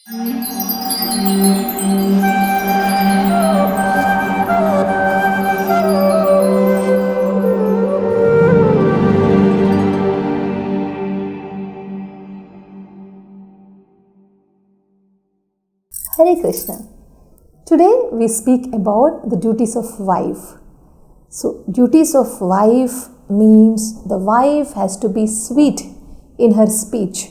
Hare Krishna. Today we speak about the duties of wife. So, duties of wife means the wife has to be sweet in her speech.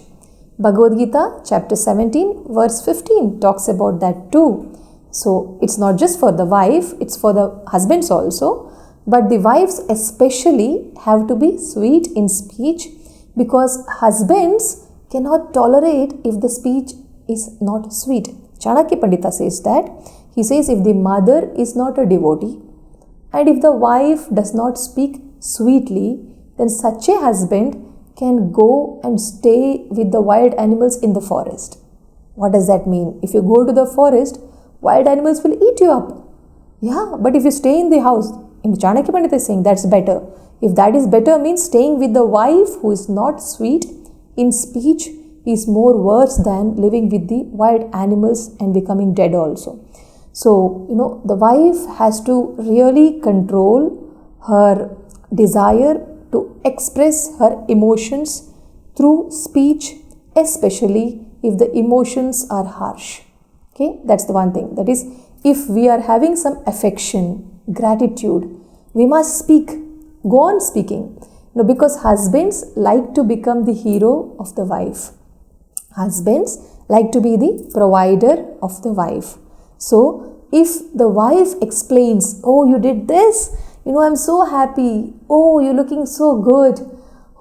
Bhagavad Gita chapter 17 verse 15 talks about that too. So, it's not just for the wife, it's for the husbands also. But the wives especially have to be sweet in speech, because husbands cannot tolerate if the speech is not sweet. Chanakya Pandita says that. He says if the mother is not a devotee and if the wife does not speak sweetly, then such a husband can go and stay with the wild animals in the forest. What does that mean? If you go to the forest, wild animals will eat you up. Yeah, but if you stay in the house, in the Chanakya Pandita is saying that's better. If that is better means staying with the wife who is not sweet in speech is more worse than living with the wild animals and becoming dead also. So, the wife has to really control her desire to express her emotions through speech, especially if the emotions are harsh. Okay, that's the one thing. That is, if we are having some affection, gratitude, we must speak, go on speaking. Because husbands like to become the hero of the wife. Husbands like to be the provider of the wife. So, if the wife explains, oh, you did this, I'm so happy, oh, you're looking so good,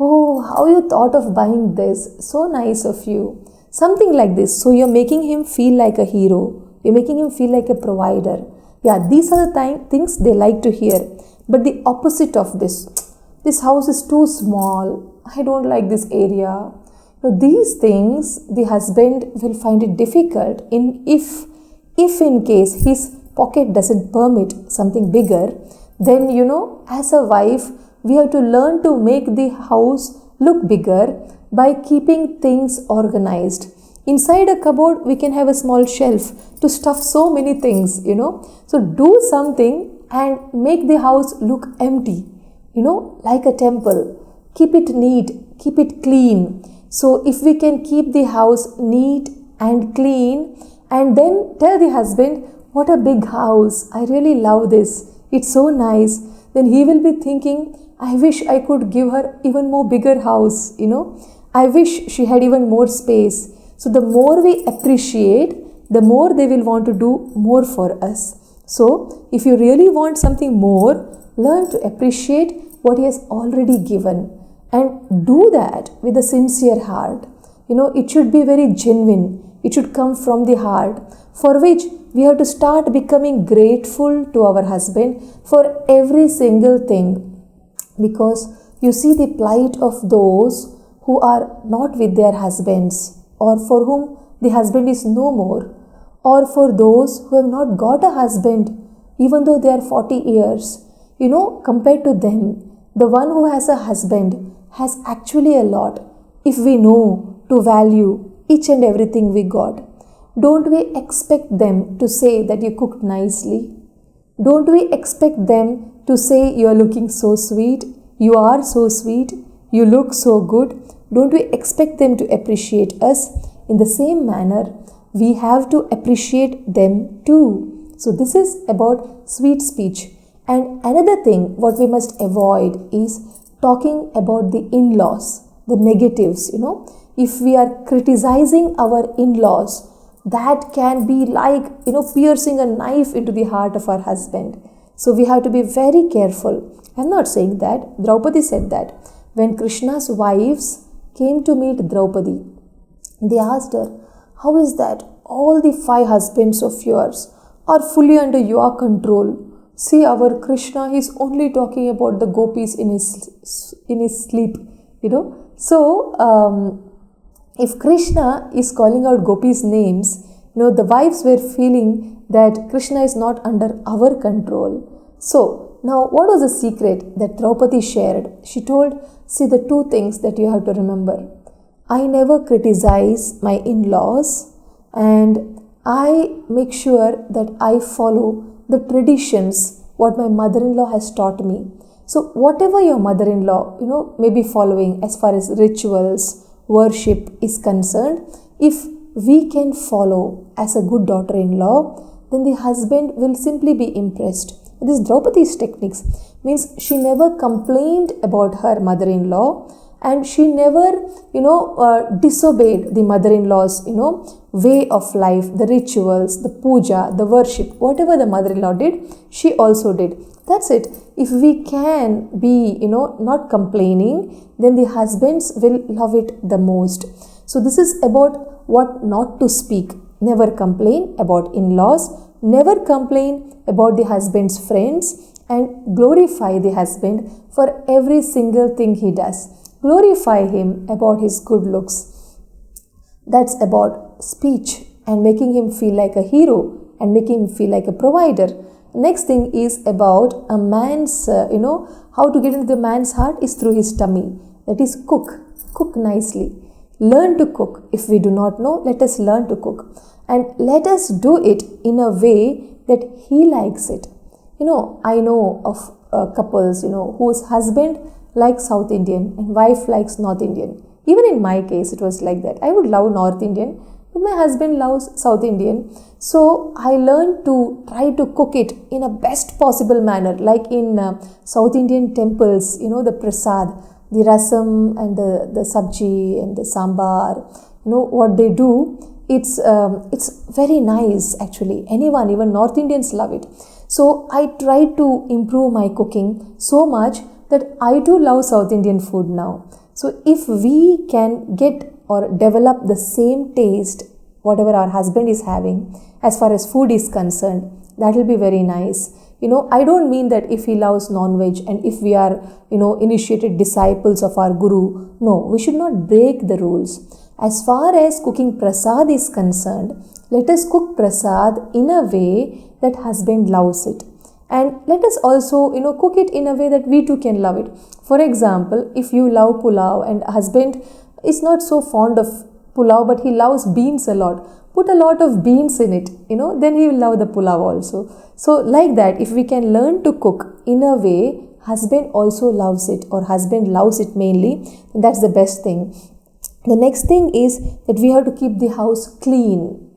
oh, how you thought of buying this, so nice of you, something like this. So, you're making him feel like a hero, you're making him feel like a provider. Yeah, these are the things they like to hear. But the opposite of this house is too small, I don't like this area. These things the husband will find it difficult if in case his pocket doesn't permit something bigger, then as a wife we have to learn to make the house look bigger by keeping things organized. Inside a cupboard we can have a small shelf to stuff so many things, So do something and make the house look empty, like a temple. Keep it neat, keep it clean. So if we can keep the house neat and clean and then tell the husband, what a big house, I really love this, it's so nice, then he will be thinking, I wish I could give her even more bigger house, I wish she had even more space. So the more we appreciate, the more they will want to do more for us. So if you really want something more, learn to appreciate what he has already given. And do that with a sincere heart. It should be very genuine. It should come from the heart, for which we have to start becoming grateful to our husband for every single thing. Because you see the plight of those who are not with their husbands, or for whom the husband is no more, or for those who have not got a husband, even though they are 40 years. Compared to them, the one who has a husband has actually a lot, if we know to value each and everything we got. Don't we expect them to say that you cooked nicely? Don't we expect them to say you are looking so sweet, you are so sweet, you look so good? Don't we expect them to appreciate us? In the same manner, we have to appreciate them too. So this is about sweet speech. And another thing what we must avoid is talking about the in-laws, the negatives, If we are criticizing our in-laws, that can be like, piercing a knife into the heart of our husband. So we have to be very careful. I'm not saying that. Draupadi said that. When Krishna's wives came to meet Draupadi, they asked her, how is that all the 5 husbands of yours are fully under your control? See, our Krishna is only talking about the gopis in his sleep, So, if Krishna is calling out gopis' names, the wives were feeling that Krishna is not under our control. So, now what was the secret that Draupadi shared? She told, see, the 2 things that you have to remember. I never criticize my in-laws and I make sure that I follow the traditions what my mother-in-law has taught me. So whatever your mother-in-law, may be following as far as rituals, worship is concerned, if we can follow as a good daughter-in-law, then the husband will simply be impressed. This Draupadi's techniques means she never complained about her mother-in-law, and she never, disobeyed the mother-in-law's, way of life, the rituals, the puja, the worship, whatever the mother-in-law did, she also did. That's it. If we can be, not complaining, then the husbands will love it the most. So this is about what not to speak. Never complain about in-laws, never complain about the husband's friends, and glorify the husband for every single thing he does. Glorify him about his good looks. That's about speech and making him feel like a hero and making him feel like a provider. Next thing is about a man's, how to get into the man's heart is through his tummy. That is cook. Cook nicely. Learn to cook. If we do not know, let us learn to cook. And let us do it in a way that he likes it. I know of couples, whose husband likes South Indian and wife likes North Indian. Even in my case, it was like that. I would love North Indian, but my husband loves South Indian. So I learned to try to cook it in a best possible manner, like in South Indian temples, the prasad, the rasam and the sabji and the sambar, what they do, it's very nice actually. Anyone, even North Indians love it. So I try to improve my cooking so much that I do love South Indian food now. So if we can get or develop the same taste, whatever our husband is having, as far as food is concerned, that will be very nice. I don't mean that if he loves non-veg and if we are, initiated disciples of our guru. No, we should not break the rules. As far as cooking prasad is concerned, let us cook prasad in a way that husband loves it. And let us also, cook it in a way that we too can love it. For example, if you love pulao and husband is not so fond of pulao, but he loves beans a lot, put a lot of beans in it, then he will love the pulao also. So like that, if we can learn to cook in a way husband also loves it, or husband loves it mainly, that's the best thing. The next thing is that we have to keep the house clean,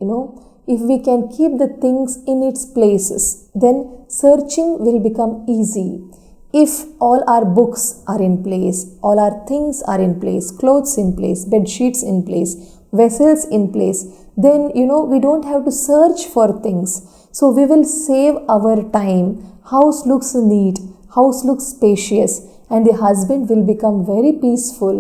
If we can keep the things in its places, then searching will become easy. If all our books are in place, all our things are in place, clothes in place, bed sheets in place, vessels in place, then we don't have to search for things. So we will save our time. House looks neat, house looks spacious, and the husband will become very peaceful.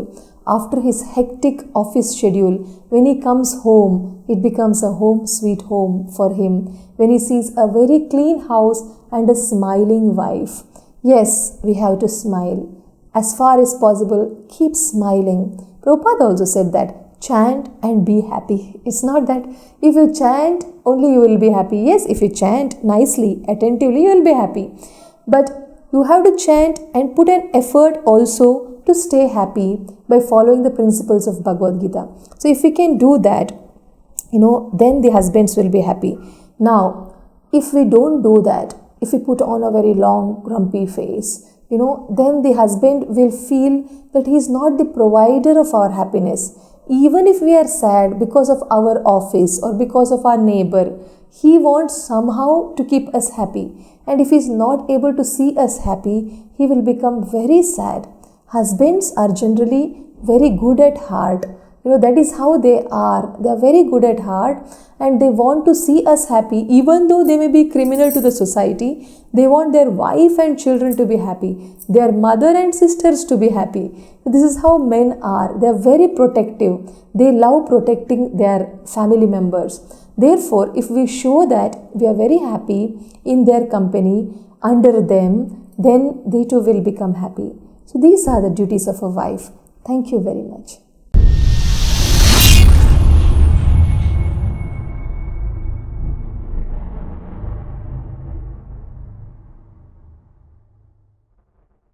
After his hectic office schedule, when he comes home, it becomes a home sweet home for him. When he sees a very clean house and a smiling wife. Yes, we have to smile. As far as possible, keep smiling. Prabhupada also said that, chant and be happy. It's not that if you chant, only you will be happy. Yes, if you chant nicely, attentively, you will be happy. But you have to chant and put an effort also to stay happy by following the principles of Bhagavad Gita. So if we can do that, then the husbands will be happy. Now, if we don't do that, if we put on a very long grumpy face, then the husband will feel that he is not the provider of our happiness. Even if we are sad because of our office or because of our neighbor, he wants somehow to keep us happy. And if he is not able to see us happy, he will become very sad. Husbands are generally very good at heart. That is how they are. They are very good at heart and they want to see us happy. Even though they may be criminal to the society, they want their wife and children to be happy. Their mother and sisters to be happy. This is how men are. They are very protective. They love protecting their family members. Therefore, if we show that we are very happy in their company, under them, then they too will become happy. So these are the duties of a wife. Thank you very much.